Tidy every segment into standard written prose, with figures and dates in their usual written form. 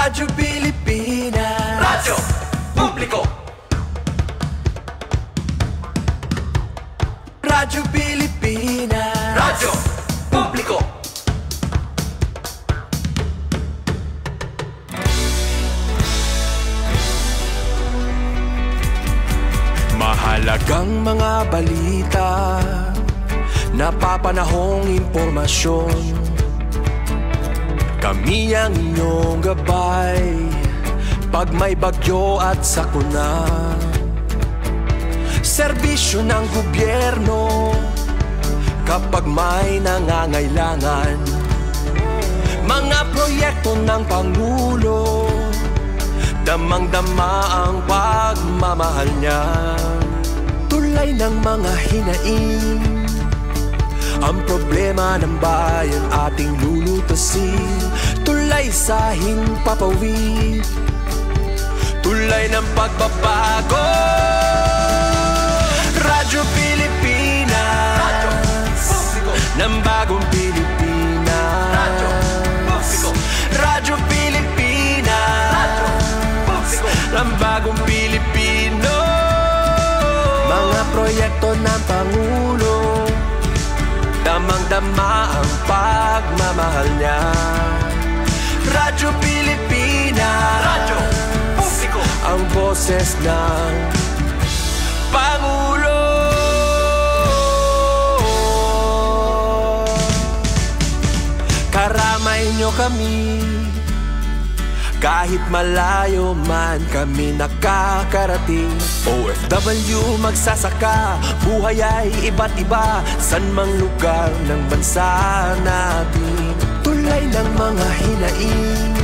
Radyo Pilipinas, Radyo Publiko. Radyo Pilipinas, Radyo Publiko. Mahalagang mga balita, napapanahong impormasyon. Kami ang inyong gabay pag may bagyo at sakuna. Serbisyo ng gobyerno kapag may nangangailangan. Mga proyekto ng Pangulo, damang-dama ang pagmamahal niya. Tulay ng mga hinaing, ang problema ng bayan ating lulutasin. Tulay sa himpapawid, tulay ng pagbabago. Radyo Pilipinas, Radyo Publiko. Ng bagong Pilipinas, Radyo Publiko. Radyo Pilipinas, Radyo Publiko. Ng bagong Pilipino. Mga proyekto ng Pangulo, damang-dama ang pagmamahal niya. Radyo Pilipinas, Radyo Publiko. Ang boses ng Pangulo. Karamay nyo kami, kahit malayo man kami nakakarating. OFW magsasaka, buhay ay iba't iba, san mang lugar ng bansa natin. Tulay ng mga hinaing,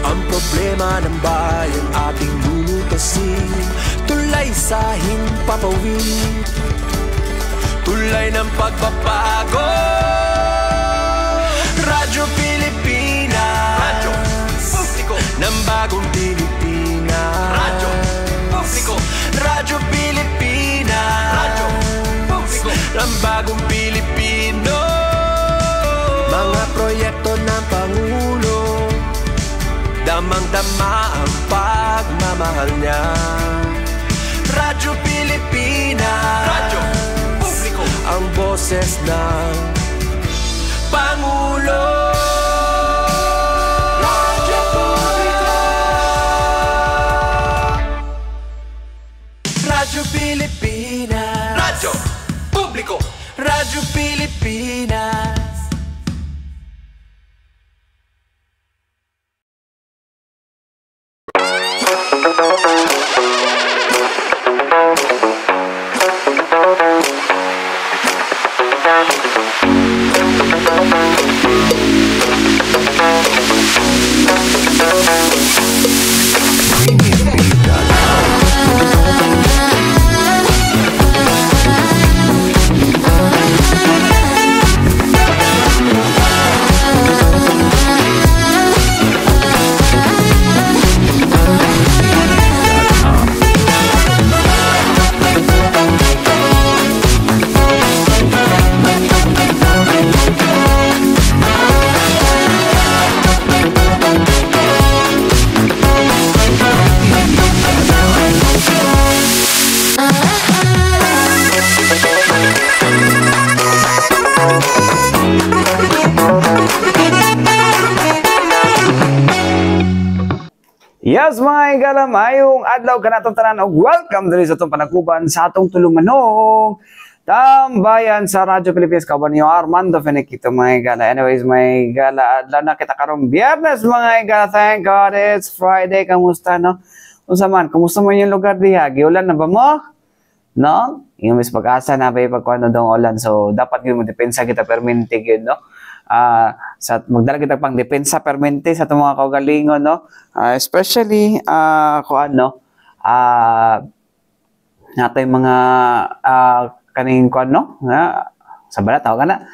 ang problema ng bayan ating lulutasin. Tulay sa himpapawid, tulay ng pagbabago. Radyo Pilipinas, Radyo Publiko. Ng bagong Pilipinas, Radyo Publiko. Radyo Pilipinas, Radyo Publiko. Ng bagong Pilipino. Mga proyekto ng Pangulo, damang-dama ang pagmamahal niya. Radyo Pilipinas, Radyo Publiko. Ang boses ng Pangulo. Radyo Publiko. Radyo Pilipinas, Radyo Publiko. Radyo Pilipinas. Yes, mga higala, mayong adlaw ka natong tanan og welcome diri sa itong panaguban sa atong tulumanong tambayan sa Radyo Pilipinas. Kauban niyo Armando Feniquito, mga higala. Anyways, mga higala, adlaw na kita karong Biyernes, mga higala. Thank God it's Friday. Kamusta, no? Unsa man, kumusta man yung lugar diha? Giulan na ba mo? No? Yung mis pag-asa na ba yung pagkuhan daw ulan. So, dapat yun mo depensa kita permente yun, no? Sa magdala kita pang depensa permente sa itong mga kaugalingon, no? Especially kung ano natay mga kaning kung ano sa balat tawag na,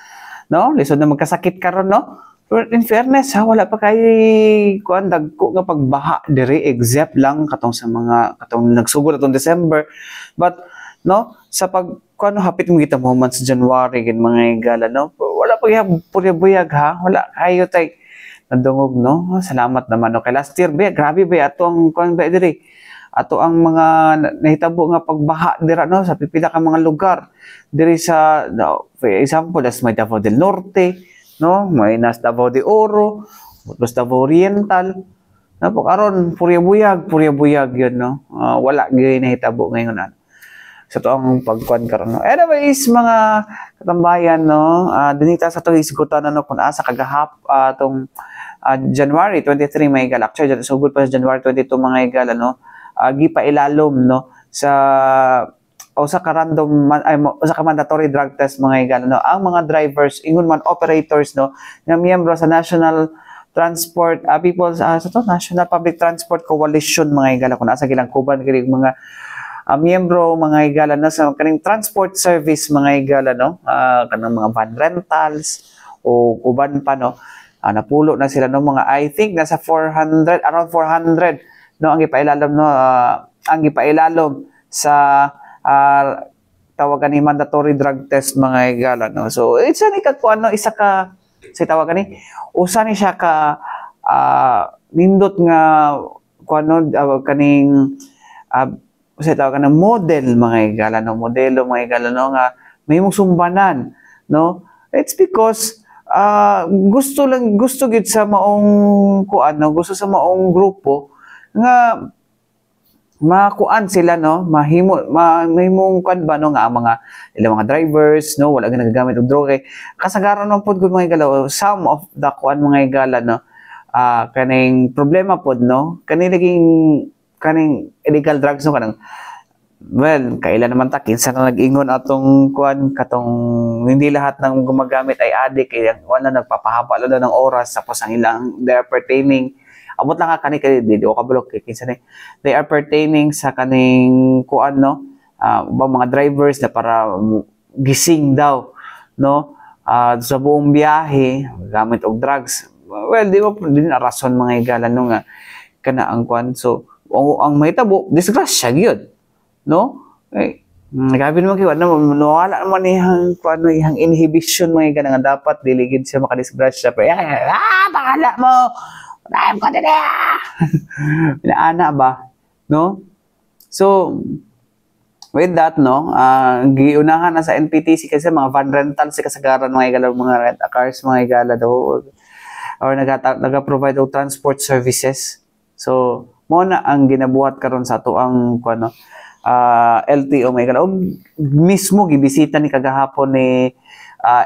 no? Lisod na magkasakit karon, no? But in fairness, wala pa kay kuan dagko nga pagbaha diri except lang katong sa mga katong nagsugod atong December. But no, sa pag kuno hapit mo kita mo man sa January gid mga higala, no, wala pa gyud buyag ha, wala kayo tay nadungog, no? Salamat naman, no? Kay last year, be, grabe, be, ato ang, kung ba, diri, ato ang mga nahitabo nga pagbaha dira, no? Sa pipila ka mga lugar. Diri sa, no, for example, das may Davao del Norte, no? May nas Davao de Oro, tapos Davao Oriental. Napo, karon purya buyag yun, no? Wala gyud nahitabo ngayon, ano. Sa to ang pagkuan karon, no? Anyways, mga katambayan, no? Dinita sa to isgutan, no? Kung asa kagahap, tong January 23 may higala. Actually, sugod pa sa January 22 mga higala, no? Gipa ilalom, no? Sa sa ka random sa ka mandatory drug test mga higala, no? Ang mga drivers, ingon man operators, no? Na miyembro sa National Transport National Public Transport Coalition mga higala, kung asa gilang kuban kini mga miyembro mga higala na sa kaning transport service mga higala, no? Kanang mga van rentals o uban pa, no? Napulo na sila, no? Mga I think nasa 400, around 400, no? Ang ipailalom, no? Ang ipailalom sa tawagan ni mandatory drug test mga higala, no? So it's ani ka kuan, no? Isa ka sa tawagan ni usa ni siya ka nindot nga kuan, no? Kaning sa tawagan ng model mga higala, no? Modelo mga higala, no? Nga may mong sumbanan, no? It's because gusto gid sa maong kuan, no? Gusto sa maong grupo nga makuan sila, no? Mahimong kuan ba, no? Nga mga ilang mga drivers, no? Wala gyud nagagamit og droga. Kasagaran man pud gud mga higala, some of the kuan mga higala, no? Kaning problema pod, no? Kaning illegal drugs, no? Kanang well, kailan naman ta kinsa na nag-ingon atong kuan katong hindi lahat ng gumagamit ay addict, kaya wala nagpapahaba lalo ng oras, tapos ang ilang they are pertaining abot lang ka kani di o kabulok kinsa ni they are pertaining sa kaning kuan, no? Mga drivers na para gising daw, no? Sa buong biyahe gamit og drugs. Well, di na rason mga higala, no, nga kana ang kuan. So ang mahitabo disgrasya gyud, no? Grabe naman kayo, wala naman ihang, ihang inhibition mga higala nga dapat diligid siya makadisgrasya. Pero, bakala mo! Dahil ka din Inaana ba? No? So, with that, no, giunahan na sa NPTC kasi mga van rental si kasagaran mga higala, mga rent a cars mga higala daw, or naga-provide og transport services. So, mo na ang ginabuhat karon sa ato ang kuno LTO may higala. Mismo gibisita ni kagahapon ni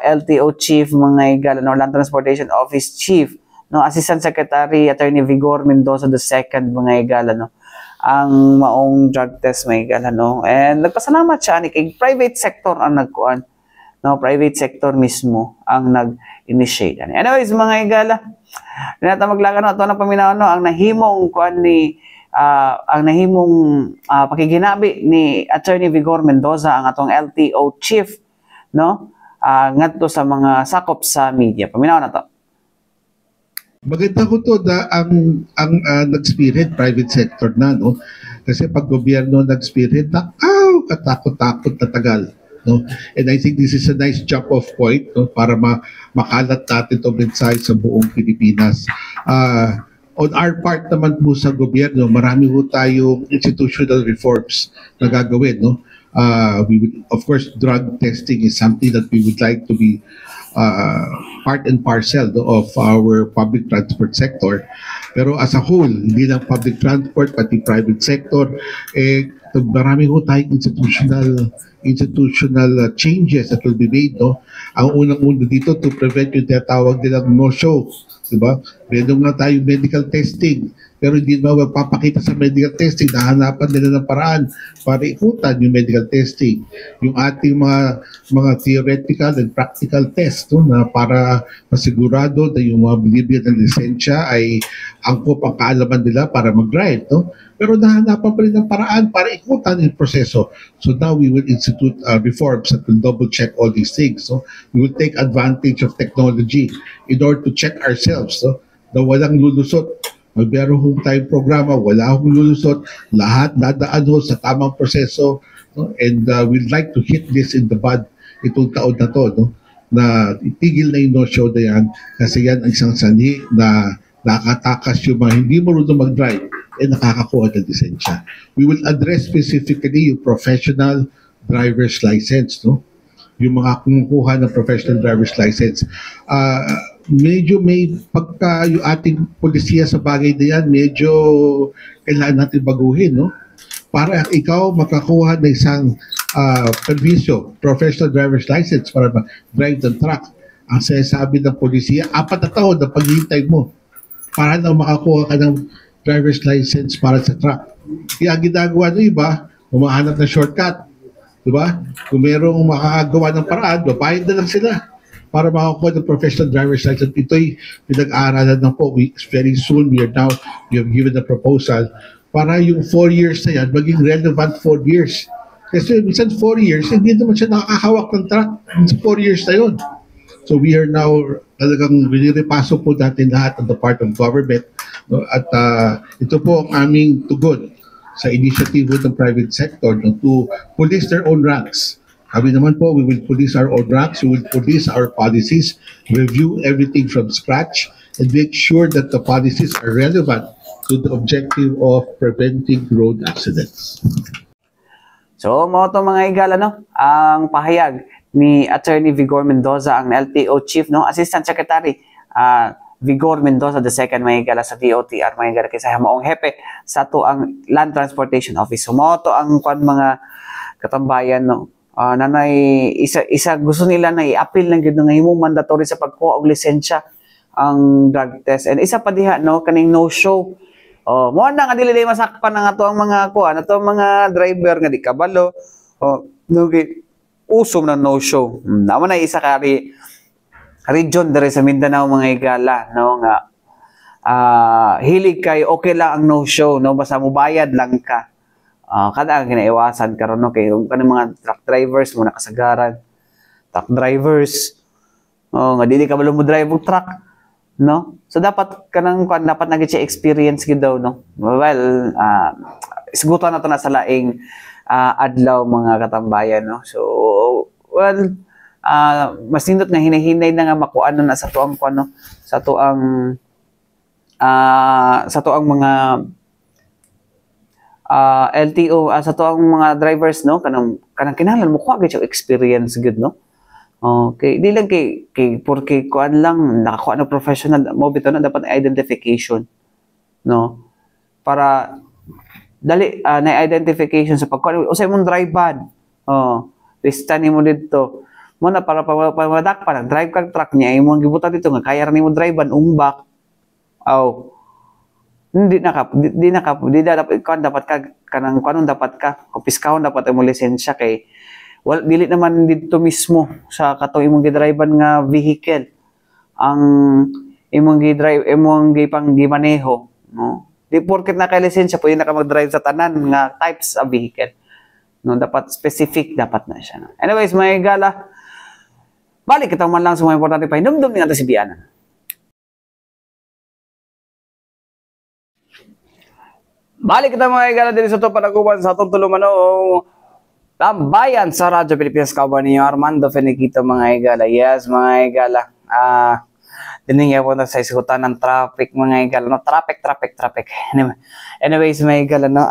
LTO chief mga higala, no, Land Transportation Office chief, no, Assistant Secretary Attorney Vigor Mendoza II mga higala, no, ang maong drug test mga higala, no. And nagpasalamat siya ni kay private sector ang nagkuan, no, private sector mismo ang nag-initiate. Anyways mga higala, dinata maglagan ato na paminaw, no, ang nahimong kuan ni ang nahimong pakiginabi ni Attorney Vigor Mendoza, ang atong LTO chief, no, ngadto sa mga sakop sa media. Paminaw na to. Maganda ko to na ang nag-spirit private sector na, no, kasi pag gobyerno nag-spirit na katakot-takot na tagal, no, and I think this is a nice jump off point, no, para makalat natin itong mensahe sa buong Pilipinas. On our part naman po sa gobyerno, marami po tayong institutional reforms na gagawin, no. Of course, drug testing is something that we would like to be part and parcel, no, of our public transport sector. Pero as a whole, hindi lang public transport, pati private sector, marami po tayong institutional changes that will be made, no. Ang unang-una dito to prevent yung tinatawag nilang no-show, diba? Meron nga tayong medical testing, pero hindi na magpapakita sa medical testing, nahanapan nila ng paraan para ikutan yung medical testing. Yung ating mga theoretical and practical test, no, na para masigurado na yung mga binibigyan ng lisensya ay angkop ang kaalaman nila para mag-drive, no? Pero nahanapan pa rin ng paraan para ikutan yung proseso. So now we will institute reforms that will double-check all these things. So we will take advantage of technology in order to check ourselves, no, na walang lulusot. Meron tayong programa, wala akong lulusot, lahat dadaan sa tamang proseso, no? And we'd like to hit this in the bud itong taon na to, no, na itigil na yung no-show na yan kasi yan ang isang sanhi na nakatakas yung mga hindi marunong mag-drive nakakakuha ng lisensya. We will address specifically yung professional driver's license, no? Yung mga kumukuha ng professional driver's license. Medyo may pagka yung ating polisiya sa bagay na yan, medyo kailangan natin baguhin, no? Para ikaw makakuha ng isang permisyo, professional driver's license para drive ng truck. Ang sinasabi ng polisiya, 4 na taon na paghihintay mo para na makakuha ka ng driver's license para sa truck. Kaya ginagawa ng iba, humahanap ng shortcut. Diba? Kung merong makakagawa ng paraan, babayad na lang sila para makakuha ng professional driver's license. Ito'y pinag-aaralan na po. Very soon, we have given a proposal para yung 4 years na yan, maging relevant 4 years. Kasi minsan 4 years, hindi naman siya nakakahawak ng truck. Minsan 4 years na yun. So we are now talagang biniripaso po natin lahat on the part of government. No? At ito po ang aming tugon sa initiative ng private sector no, to police their own ranks. Kami naman po, we will police our own ranks, we will police our policies, review everything from scratch, and make sure that the policies are relevant to the objective of preventing road accidents. So, mga higala, no? Ang pahayag ni Attorney Vigor Mendoza, ang LTO Chief, no? Assistant Secretary, Vigor Mendoza II, mga higala sa DOTR, mga higala kaysa maong hepe sa to ang Land Transportation Office. So, to ang mga katambayan, no? Nanay, isa gusto nila na i-appeal ng gano'n nga himong mandatory sa pagkuha og lisensya ang drug test. And isa pa diha, no? Kaning no-show. Mo na nga dili masakpan na nga to ang mga kuan, ato mga driver nga di kabalo. No usom na no show. Naman na isa ka region dere sa Mindanao mga higala, no nga hilig kay okay lang ang no show, no basta mo bayad lang ka. Kada ang kinaiwasan karon no kay kanang mga truck drivers mo nakasagaran. Truck drivers nga dili kabalo mo drive og truck. No? So dapat kanang dapat nagit siya experience gid daw no. Well, isgutan na to na sa laing adlaw mga katambayan no. So well, mas nindot nga hinahinay na nga makuan na sa tuang kuan no. Sa tuang mga LTO sa tuang mga drivers no kanang kinahanglan mo kuha gid siya experience gid no. Okay, di lang kay porque kuan lang nakakuha na professional mo bitaw na dapat identification no para dali na identification sa pagkuha usay mong drive ban lista nimo dito mo na para pamadak pa drive kag truck niya imong gibutan dito nga kaya ra nimo drive ban umbak hindi dapat kuan dapat ka kanang kuanon dapat ka kumpiskahon dapat imong lisensya kay dili naman dito mismo sa katong imong gidrivean nga vehicle ang imong gimaneho no di porket na kay lisensya pwede na ka mag-drive sa tanan nga types of vehicle no dapat specific dapat na siya no? Anyways mga higala balik kita man lang sa mga importante pa hinumdum ni ato si Bianan. Balik kita mga higala diri sa to panaguban sa atong tulumanong tambayan sa Radyo Pilipinas kauban ninyo Armando Feniquito mga higala. Yes mga higala. Diningya po na sa isgutan ng traffic mga higala. No? Traffic. Anyways mga higala. No?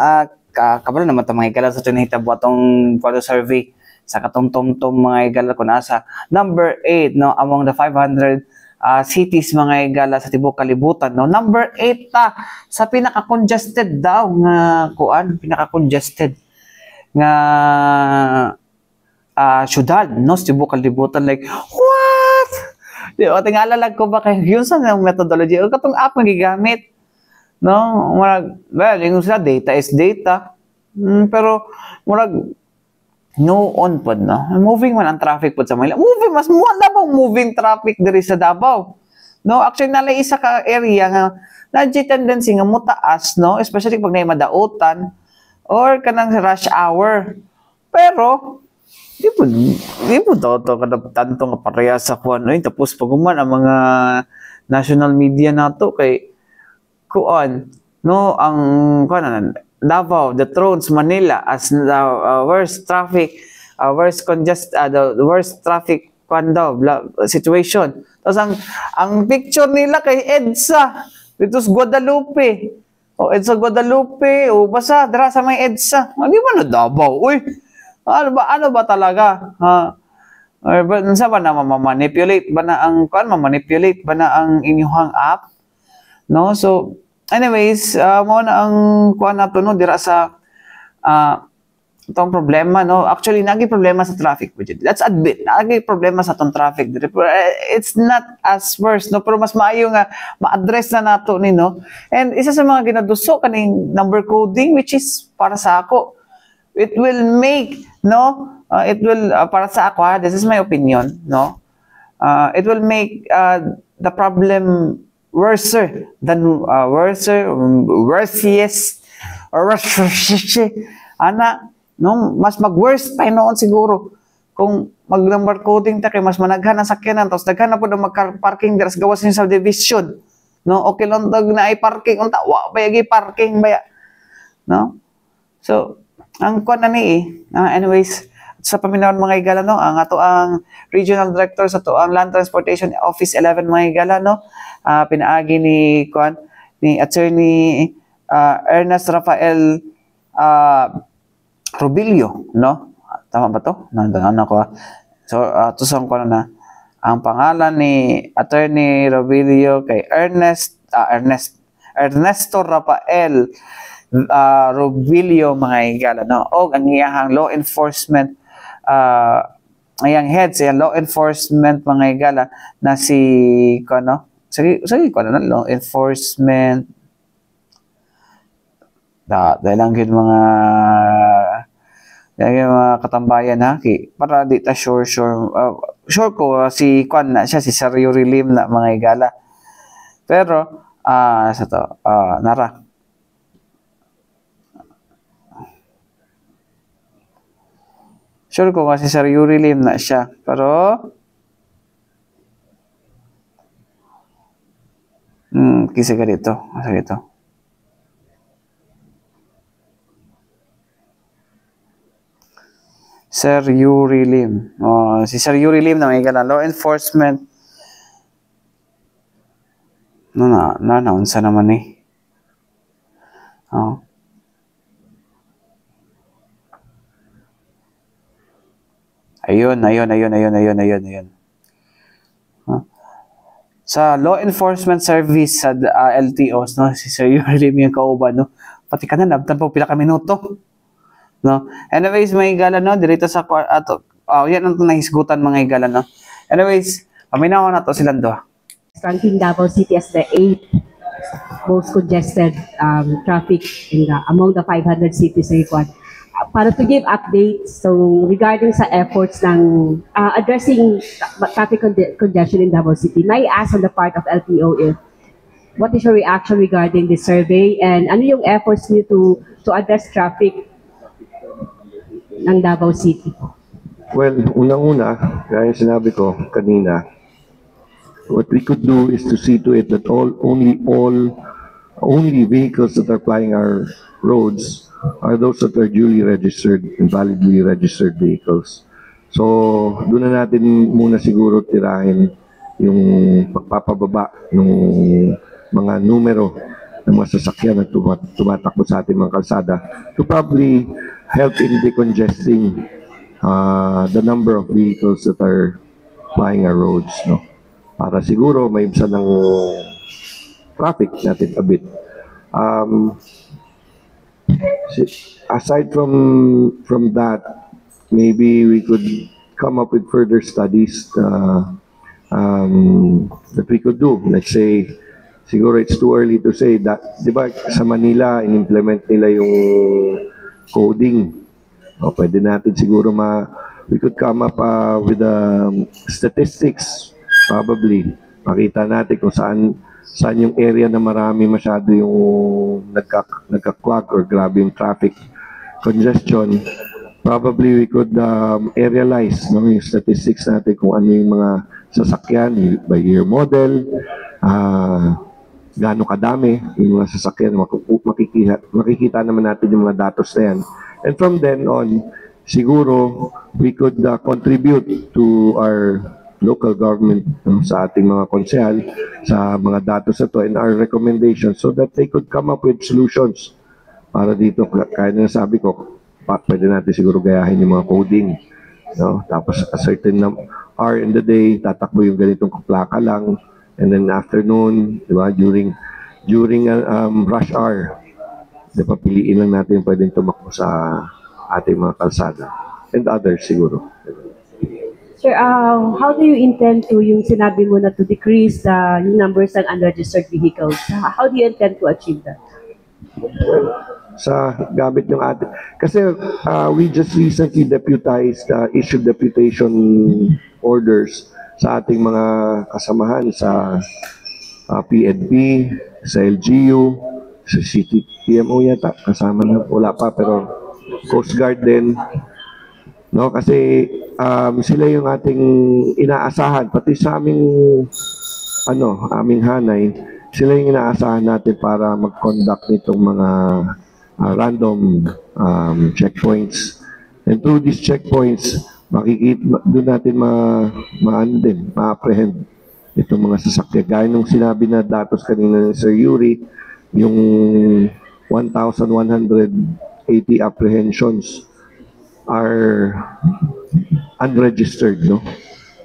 Kabalo naman ito mga higala sa tinahitabo atong photo survey sa katong tumtum mga higala kung nasa number 8 no? Among the 500 cities mga higala sa tibok kalibutan. No? Number 8 sa pinaka-congested daw nga kuan. Pinaka-congested nga syudad no tibok kalibutan like what di ba tingala lang ko ba kay yun sa methodology o katong app nga gigamit no murag well yung sa data is data pero murag no on pod no moving man ang traffic pod sa Manila mas mo bang moving traffic diri sa Davao no actually nalay isa ka area nga legit tendency nga mutaas no especially pag nay madautan or kanang rush hour. Pero di po to kadaptan to nga pareha sa kuan oy tapos paguman ang mga national media nato kay kuan no ang kuan Davao the Thrones Manila as the worst traffic situation. Tapos ang picture nila kay EDSA, dito sa Guadalupe. O EDSA Guadalupe, o basta dira sa may EDSA. Di ba na Davao? Uy, ano ba talaga? Sa ba na mamanipulate ba na ang mamanipulate ba na ang inyong app? No? So anyways, mo na ang kuan nato no dira sa itong problema, no? Actually, nagi problema sa traffic budget. Let's admit, nagi problema sa itong traffic. It's not as worse, no? Pero mas maayo nga ma-address na nato ni, no? And isa sa mga ginaduso kaning number coding, which is para sa ako, it will make, no? Para sa ako, this is my opinion, no? It will make the problem worser than worsiest, or ana, no, mas mag-worst pa noon siguro kung mag-number coding ta kay mas managhan ang sakyanan tapos daghan na pud ang mag-parking dira sa gawas ni subdivision, no? Okay lang dag na ay parking unta wa pa yagi parking baya, no? So ang kuan na ni anyways sa paminawon mga higala, no, ang ato ang regional director sa to ang Land Transportation Office 11 mga higala, no, pinaagi ni kuan ni attorney Ernest Rafael Robilio, no? Tama ba to? Nandanan ako. So, tusang ko na ang pangalan ni Attorney Robilio kay Ernesto Rafael Robilio mga higala, no? O ang iyang law enforcement iyang head sa law enforcement mga higala na si kono. Sige ko na law enforcement dahil lang yun mga katambayan ha, para di ta sure ko si Kwan na siya, si Sir Yuri Lim na mga higala. Pero sa to nara sure ko si Sir Yuri Lim na siya, pero kisa ka dito, Sir Yuri Lim. Si Sir Yuri Lim na may law enforcement. Unsa naman eh. Ayun. Sa law enforcement service sa LTOs, no, si Sir Yuri Lim yung kauban, no. Pati ka na nabtan po pila ka minuto. No. Anyways, mga higala, no, dirito sa yan ang nahisgutan mga higala, no. Anyways, paminaw na to silang doha. Ranking Davao City as the 8th most congested traffic among the 500 cities sa Iguan. Para to give updates, so regarding sa efforts ng addressing traffic congestion in Davao City, may I ask on the part of LTO if what is your reaction regarding this survey and ano yung efforts niyo to address traffic ng Davao City? Well, unang-una, gaya sinabi ko kanina, what we could do is to see to it that only vehicles that are plying our roads are those that are duly registered and validly registered vehicles. So, doon na natin muna siguro tirahin yung pagpapababa ng mga numero ng mga sasakyan na tumatakbo sa ating mga kalsada to probably help in decongesting the number of vehicles that are plying our roads, no? Para siguro may ibsa ng traffic natin a bit. Aside from that, maybe we could come up with further studies that we could do. Let's say, siguro it's too early to say that, di ba, sa Manila, in-implement nila yung coding. Pwede natin siguro we could come up with statistics, probably. Makita natin kung saan yung area na marami masyado yung nagka-clog or grabe yung traffic congestion. Probably we could arealize, no, yung statistics natin kung ano yung mga sasakyan by year model, gaano kadami yung mga sasakyan, makikita naman natin yung mga datos na yan. And from then on, siguro we could contribute to our local government, no, sa ating mga konsehal, sa mga datos na to and our recommendations so that they could come up with solutions para dito. Kaya na sabi ko, pwede natin siguro gayahin yung mga coding. No? Tapos a certain hour in the day, tatakbo yung ganitong plaka lang. And then afternoon, di ba, during rush hour, di ba, piliin lang natin yung pwedeng tumakbo sa ating mga kalsada. And others siguro. Sir, how do you intend to, yung sinabi mo na to decrease yung numbers ng unregistered vehicles? How do you intend to achieve that? Sa gamit yung ating. Kasi we just recently issued deputation orders sa ating mga kasamahan sa PNP, sa LGU, sa CTPMO yata, kasama na, wala pa, pero Coast Guard din. No, kasi sila yung ating inaasahan, pati sa aming hanay, sila yung inaasahan natin para mag-conduct nitong mga random checkpoints. And through these checkpoints, doon natin ma-apprehend itong mga sasakyan. Gaya nung sinabi na datos kanina ni Sir Yuri, yung 1,180 apprehensions are unregistered, no?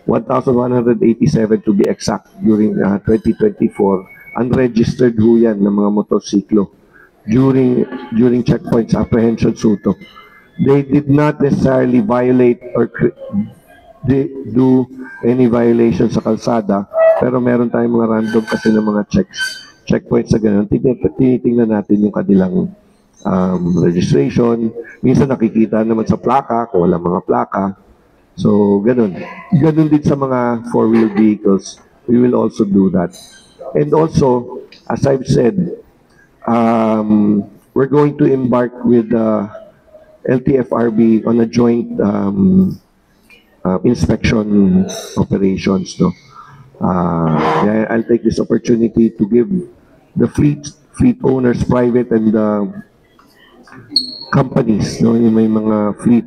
1,187 to be exact during 2024. Unregistered ho yan ng mga motorsiklo during checkpoints, apprehension suto. They did not necessarily violate or do any violation sa kalsada, pero meron tayong mga random kasi ng mga checkpoints sa ganun. Tinitingnan natin yung kanilang registration. Minsan nakikita naman sa plaka kung wala mga plaka. So, ganun. Ganun din sa mga four-wheel vehicles. We will also do that. And also, as I've said, we're going to embark with LTFRB on a joint inspection operations. No? I'll take this opportunity to give the fleet owners, private and companies, no, yung may mga fleet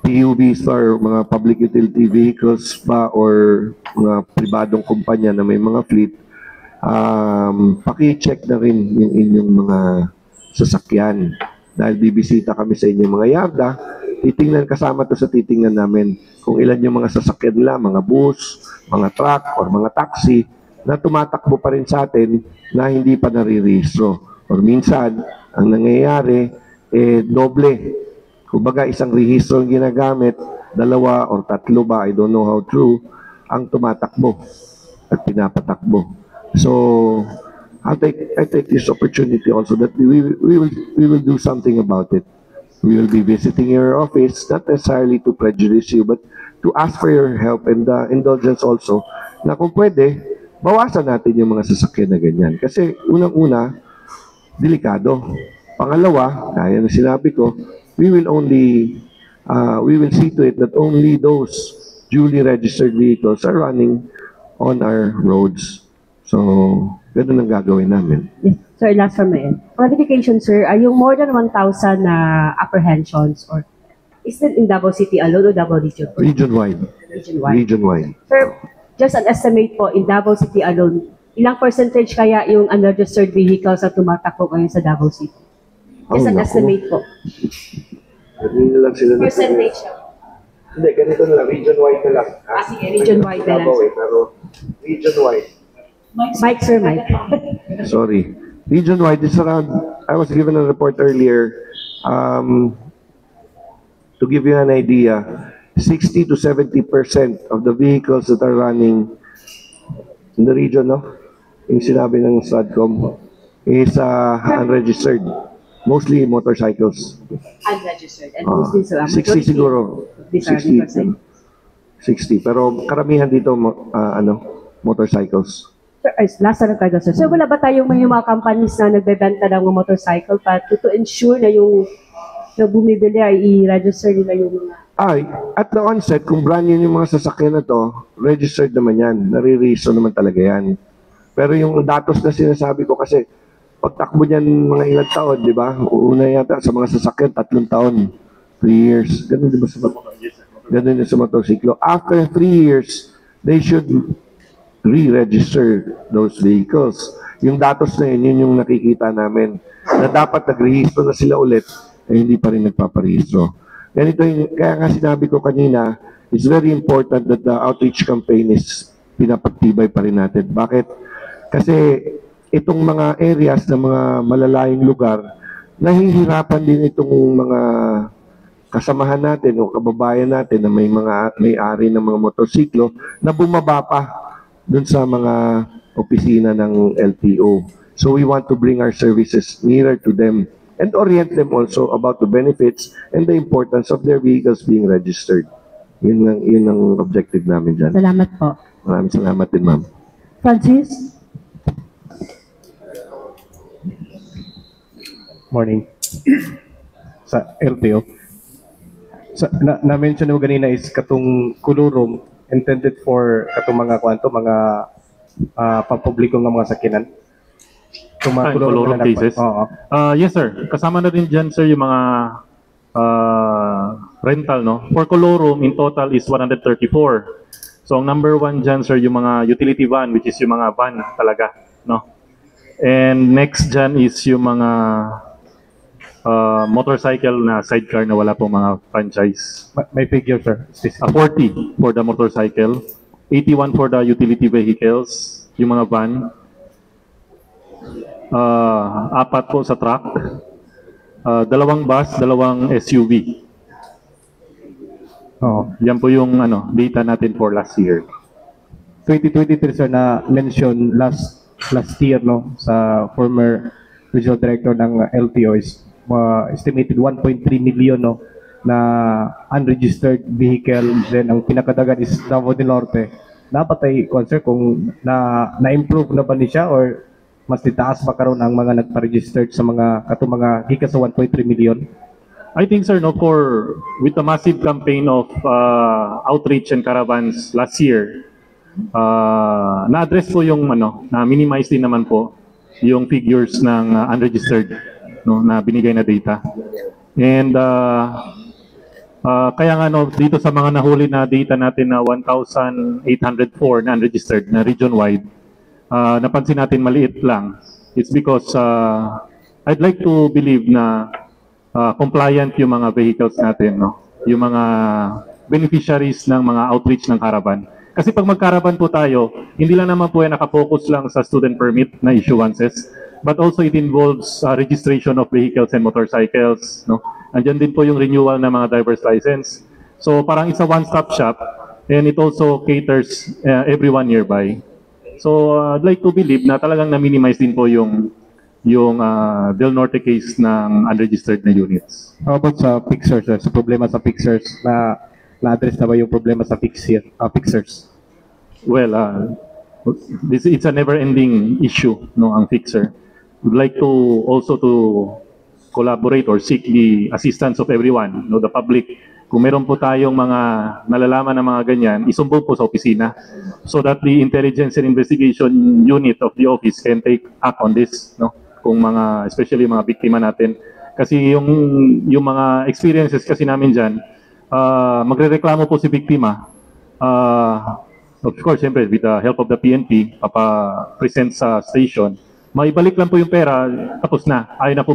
PUVs or mga public utility vehicles pa or mga pribadong kumpanya na may mga fleet, paki-check na rin yung inyong mga sasakyan. Dahil bibisita kami sa inyong mga yarda, titingnan kasama to sa titingnan namin kung ilan yung mga sasakyan nila, mga bus, mga truck, or mga taxi na tumatakbo pa rin sa atin na hindi pa narirehistro. Or minsan, ang nangyayari, doble. Kumbaga, isang rehistro ang ginagamit, dalawa or tatlo ba, I don't know how true, ang tumatakbo at pinapatakbo. So, I take this opportunity also that we will do something about it. We will be visiting your office, not necessarily to prejudice you, but to ask for your help and indulgence also, na kung pwede, bawasan natin yung mga sasakyan na ganyan. Kasi unang-una, delikado. Pangalawa, kaya na sinabi ko, we will see to it that only those duly registered vehicles are running on our roads. So, ganun ang gagawin namin. Yes. Sir, last from my end. Clarification, sir, yung more than 1,000 apprehensions, or is it in Davao City alone or Davao Region? Region-wide. Region-wide. Region-wide. Sir, just an estimate po, in Davao City alone, ilang percentage kaya yung unregistered vehicles na tumatakbo ngayon sa Davao City? Just an estimate po. Ganito lang sila. Percentage siya. Hindi, ganito na lang. Region-wide na lang. Sige, region-wide na lang. Pero region-wide. Mike, sir, Mike. Sorry. Region-wide is around, I was given a report earlier, to give you an idea, 60 to 70% of the vehicles that are running in the region, no? Yung sinabi ng STRADCOM, is unregistered. Mostly motorcycles. Unregistered. And mostly, sir, 60 siguro. 60. Pero karamihan dito, motorcycles. Sir, last na tayo, sir. So, wala ba tayong may mga companies na nagbebenta ng mga motorcycle to ensure na yung bumibili ay i-register nila yung mga... At the onset, kung brand new yung mga sasakyan na to, registered naman yan. Nare-register naman talaga yan. Pero yung datos na sinasabi ko kasi, pagtakbo niyan mga ilang taon, di ba? Una yata sa mga sasakyan, 3 taon. 3 years. Ganun din ba sa motorsiklo? After 3 years, they should re-register those vehicles. Yung datos na yun yung nakikita namin na dapat nagrehistro na sila ulit ay hindi pa rin nagpaparehistro. Ganito yung, kaya nga sinabi ko kanina, it's very important that the outreach campaign is pinapagtibay pa rin natin. Bakit? Kasi itong mga areas na mga malalayong lugar, nahihirapan din itong mga kasamahan natin o kababayan natin na may-ari ng mga motorsiklo na bumaba pa dun sa mga opisina ng LTO. So we want to bring our services nearer to them and orient them also about the benefits and the importance of their vehicles being registered. Yun ang objective namin dyan. Salamat po. Maraming salamat din, ma'am. Francis? Morning. Sa LTO. Na-mention mo ganina is katong kulurum intended for katong mga pampubliko ng mga sakinan. Kulurum cases? Oo. Yes, sir. Kasama na din dyan, sir, yung mga rental, no? For kulurum, in total is 134. So, ang number one dyan, sir, yung mga utility van, which is yung mga van talaga, no? And next dyan is yung mga motorcycle na sidecar na wala pong mga franchise. May figure, sir. 40 for the motorcycle, 81 for the utility vehicles, yung mga van, 4 po sa truck, 2 bus, 2 SUV. Oo. Yan po yung data natin for last year. 2023, sir, na mention last year, no, sa former regional director ng LTO is estimated 1.3 million, no, na unregistered vehicle. Then ang pinakadagan is Davao del Norte. Dapat ay concern kung na-improve na ba niya or mas itaas pa karon ang mga nagpa-registered sa mga gikan sa 1.3 million? I think, sir, no, with the massive campaign of outreach and caravans last year, na-address po yung na-minimize din naman po yung figures ng unregistered, no, na binigay na data. And kaya nga, no, dito sa mga nahuli na data natin na 1,804 na unregistered na region-wide, napansin natin maliit lang. It's because I'd like to believe na compliant yung mga vehicles natin, no? Yung mga beneficiaries ng mga outreach ng caravan. Kasi pag mag-caravan po tayo, hindi lang naman po yan nakafocus lang sa student permit na issuances, but also it involves registration of vehicles and motorcycles, no? Andyan din po yung renewal ng mga driver's license. So parang it's a one-stop shop and it also caters everyone nearby. So I'd like to believe na talagang na-minimize din po yung Del Norte case ng unregistered na units. How about sa fixers, sir? Sa problema sa fixers, na-address na ba yung problema sa fixers? Well, it's a never-ending issue, no, ang fixer. We'd like to also to collaborate or seek the assistance of everyone, no, the public. Kung meron po tayong mga nalalaman ng mga ganyan, isumbong po sa opisina so that the intelligence and investigation unit of the office can take act on this, no? Kung especially mga biktima natin. Kasi yung mga experiences kasi namin dyan, magrereklamo po si biktima. Of course, siyempre, with the help of the PNP, present sa station, maibalik lang po yung pera, tapos na, ayaw na po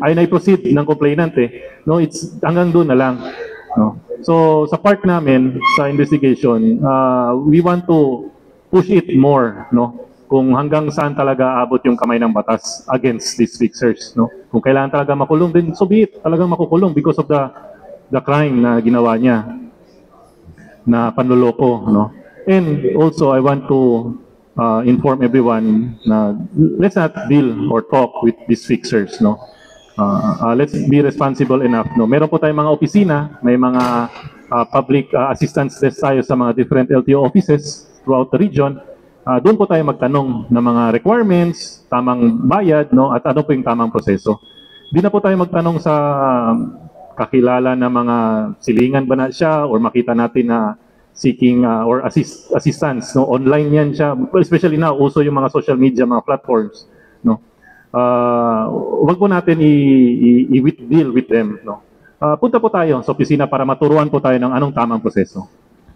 ayaw na i-proceed ng complainant No, it's hanggang doon na lang. No? So, sa part namin, sa investigation, we want to push it more, no? Kung hanggang saan talaga abot yung kamay ng batas against these fixers, no? Kung kailangan talaga makulong, then so be it, talagang makukulong because of the crime na ginawa niya na panloloko, no? And also I want to inform everyone na let's not deal or talk with these fixers, no? Let's be responsible enough, no? Meron po tayong mga opisina, may mga public assistance desk tayo sa mga different LTO offices throughout the region. Doon po tayo magtanong ng mga requirements, tamang bayad, no, at ano po yung tamang proseso. Di na po tayo magtanong sa kakilala na mga silingan ba na siya or makita natin na seeking or assistance, no, online yan siya, especially now uso yung mga social media, mga platforms, no. Wag po natin i-deal with them, no. Punta po tayo sa opisina para maturuan po tayo ng anong tamang proseso.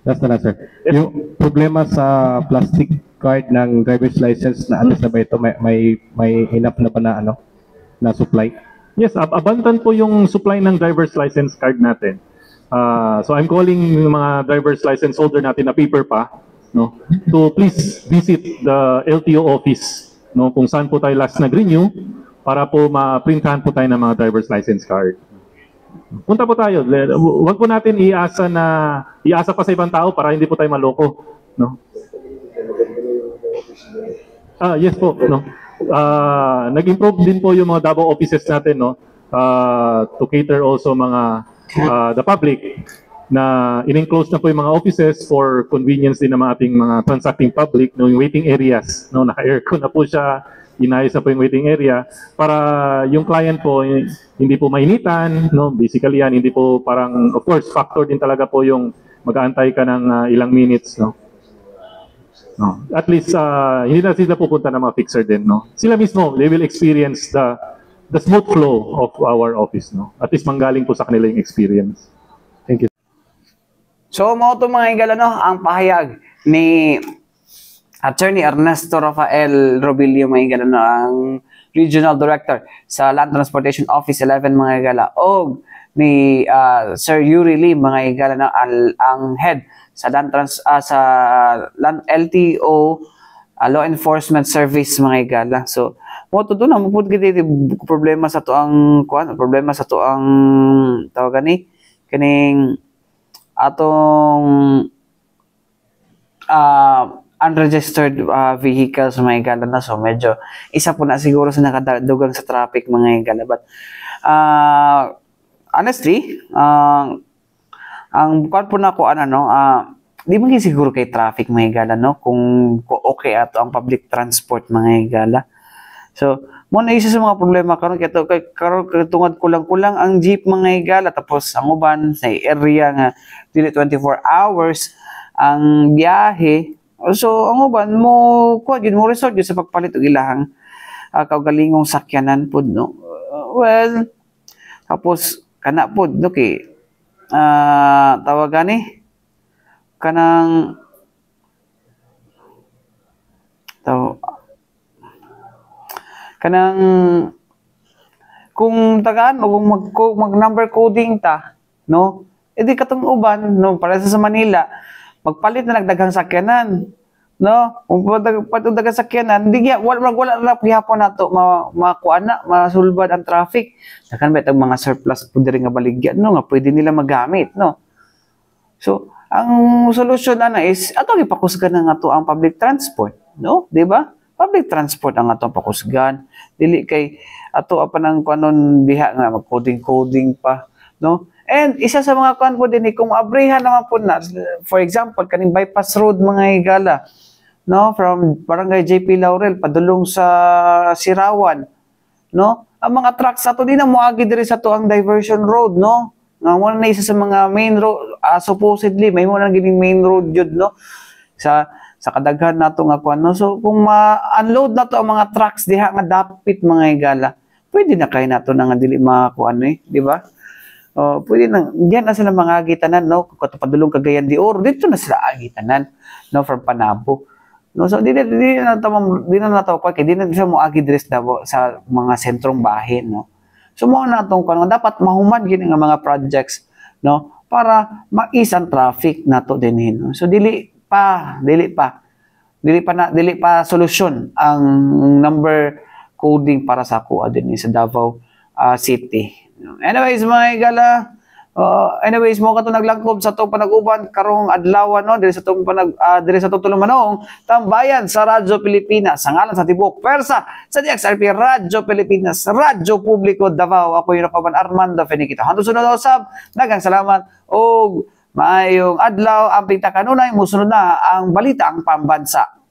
Last na lang, sir. Yung problema sa plastic card ng driver's license na alas na ba ito? May enough na ba na, na supply? Yes, abundant po yung supply ng driver's license card natin. So I'm calling yung mga driver's license holder natin na paper pa, no, to please visit the LTO office, no, kung saan po tayo last nag-renew para po ma-printahan po tayo ng mga driver's license card. Punta po tayo. Huwag po natin iasa pa sa ibang tao para hindi po tayo maloko, no? Yes po, no. Nag-improve din po yung mga Davao offices natin, no, to cater also mga the public, na in-enclose na po yung mga offices for convenience din ng mga ating mga transacting public, no, yung waiting areas, no, naka-aircon na po siya, inayos na po yung waiting area para yung client po hindi po mainitan, no, basically yan, hindi po parang, of course, factor din talaga po yung mag-aantay ka ng ilang minutes, no. No. At least hindi na sila pupunta ng mga fixer din, no. Sila mismo, they will experience the smooth flow of our office, no. At least manggaling po sa kanila yung experience. Thank you. So, mga ito mga igala, no, ang pahayag ni Attorney Ernesto Rafael Robilio, mga igala, no, ang Regional Director sa Land Transportation Office 11, mga igala, o ni Sir Yuri Lim, mga igala, no, ang head sa Land LTO Law Enforcement Service, mga igala. So, mo to na mo gid problema sa to ang tawagan ni kaning atong unregistered vehicles, mga igala, na. So medyo isa po na siguro sa nakadugang sa traffic, mga igala. But honestly, ang part po na ko di man siguro kay traffic, mga igala, no, kung okay ato ang public transport, mga igala. So mo na isa sa mga problema karon kay tungod kulang ang jeep, mga igala, tapos ang uban sa area nga dili 24 hours ang biyahe. So ang uban mo resort sa pagpalit og ilahang kaugalingong sakyanan pud, no. Well, tapos kana pud, no, kay tawagan ni kanang kung tagaan o kung mag number coding ta, no, edi katong uban, no, para sa Manila magpalit na nagdaghang sakyanan, no, kung daghang sakyanan di wala ra gihapon nato makuana masulbad ang traffic. Dakan ba itong mga surplus pud diri nga baligya, no, nga pwede nila magamit, no. So ang solusyon is ato gipakusgan na ato ang public transport, no, di ba? Public transport ang atong pakusgan, dili kay ato apan ang kanon diha nga mag-coding pa, no. And isa sa mga kuan po din kung abrihan naman po na, for example kaning bypass road, mga igala, no, from Barangay JP Laurel padulong sa Sirawan, no, ang mga trucks ato din na moagi diri sa tuang diversion road, no, nga mo na isa sa mga main road, supposedly may mo na gining main road jud, no, sa kadaghan nato nga kuan, no. So kung ma-unload nato ang mga trucks diha nga dapit, mga igala, pwede na kay nato na nga dili makuan, di ba? Pwede na diyan na sila mga agitanan, no, kung padulong Cagayan de Oro dito na sila agitanan, no, from Panabo, no. So di na nato kay di na sila mo agi diri sa mga sentrong bahin, no. So mo na tong kuan dapat mahuman gini nga mga projects, no, para ma-ease traffic nato dinhin, no. So dili pa solusyon ang number coding para sa kuha din sa Davao City. Anyways, mga igala, mo kato naglangkob sa tong panag-uban karong adlaw, no, diri sa tong tulong manong tambayan sa Radyo Pilipinas, sa ngalan sa tibuok pwersa sa DXRP Radyo Pilipinas, Radyo Publiko Davao. Ako yung Kaban Armando Feniquito. Hangtod sunod usab, daghang salamat og maayong adlaw. Ang pinta kanunay musunod na ang balita ang pambansa.